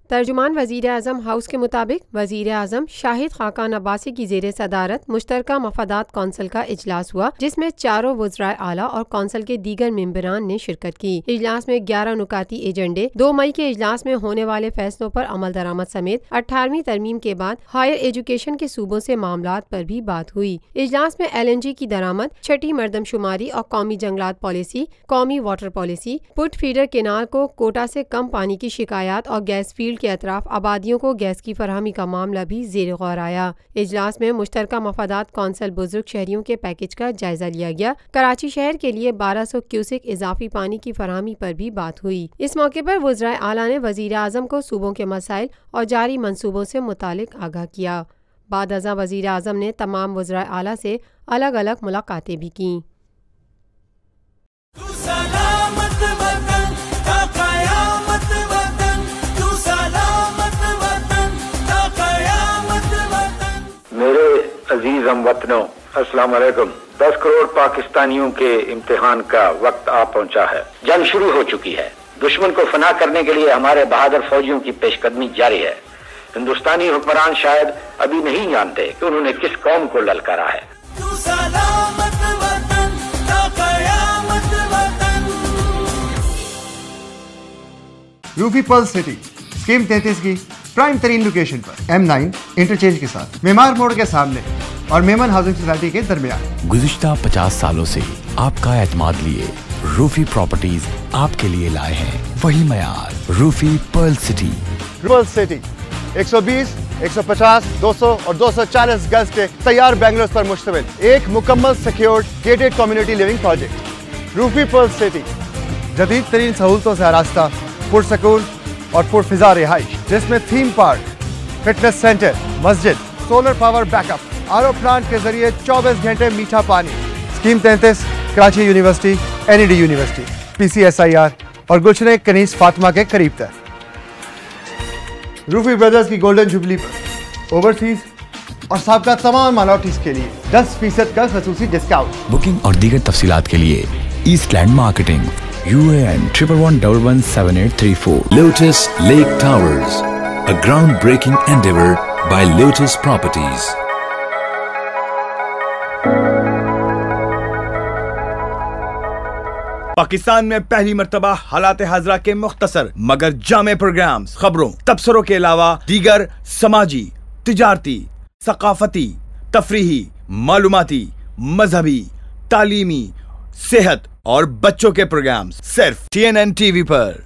तर्जुमान वज़ीर-ए-आज़म हाउस के मुताबिक वज़ीर-ए-आज़म शाहिद खाकान अब्बासी की ज़ेर सदारत मुश्तरका मफादात कौंसिल का इजलास हुआ, जिसमें चारों वज़राए आला और कौंसिल के दीगर मेंबरान ने शिरकत की। इजलास में 11 नुकाती एजेंडे, 2 मई के इजलास में होने वाले फैसलों पर अमल दरामद समेत 18वीं तरमीम के बाद हायर एजुकेशन के सूबों से मामलात पर भी बात हुई। इजलास में LNG की दरामद, छठी मरदमशुमारी और कौमी जंगलात पॉलिसी, कौमी water policy, put feeder canal को कोटा से कम पानी की शिकायत और गैस फील्ड के अतराफ आबादियों को गैस की फरहमी का मामला भी ज़ेर गौर आया। इजलास में मुश्तरका मफादात कौंसिल बुजुर्ग शहरियों के पैकेज का जायजा लिया गया। कराची शहर के लिए 1200 क्यूसेक इजाफी पानी की फरहमी पर भी बात हुई। इस मौके पर वज़राए आला ने वज़ीर आज़म को सूबों के मसाइल और जारी मंसूबों से मुतालिक आगाह किया। बाद अज़ां वज़ीर आज़म ने तमाम वज़राए आला से अलग अलग मुलाकातें भी की। मेरे अजीज हमवतनों, अस्सलाम वालेकुम। 10 करोड़ पाकिस्तानियों के इम्तिहान का वक्त आ पहुंचा है। जंग शुरू हो चुकी है। दुश्मन को फना करने के लिए हमारे बहादुर फौजियों की पेशकदमी जारी है। हिंदुस्तानी हुक्मरान शायद अभी नहीं जानते कि उन्होंने किस कौम को ललकारा है। रूफी पर्ल सिटी स्कीम 33 की प्राइम तरीन लोकेशन पर M9 इंटरचेंज के साथ मेमार मोड़ के सामने और मेमन हाउसिंग सोसाइटी के दरमियान। गुज़िश्ता 50 सालों से आपका एतमाद लिए रूफी प्रॉपर्टीज आपके लिए लाए हैं वही मयार। रूफी पर्ल सिटी। पर्ल सिटी 120, 150, 200 और 240 गज के तैयार बेंगलोर पर मुश्तमिल एक मुकम्मल secured gated community living project. Roofi Perl City जदीद तरीन सहूलतों से आरास्ता, पुरसकून और पुरफिजा रिहाइश, जिसमें थीम पार्क, फिटनेस सेंटर, मस्जिद, solar power backup, RO plant के जरिए 24 घंटे मीठा पानी। Scheme 33 Karachi university, NED university, PCSIR और गुलशन कनीस फातिमा के करीब तक। रूफी ब्रदर्स की गोल्डन जुबली पर ओवरसीज और साबका तमाम माइनॉरिटीज के लिए 10% का खसूसी डिस्काउंट। बुकिंग और दीगर तफसीलात के लिए ईस्टलैंड marketing UAN 11117834। Lotus Lake Towers, a groundbreaking endeavor by Lotus Properties. Pakistan में पहली मर्तबा हालात हाजरा के मुख्तसर मगर जामे प्रोग्राम्स, खबरों, तबसरों के अलावा दीगर समाजी, तिजारती, सकाफती, तफरीही, मालूमाती, मजहबी, तालीमी, सेहत और बच्चों के प्रोग्राम्स सिर्फ TNN TV पर।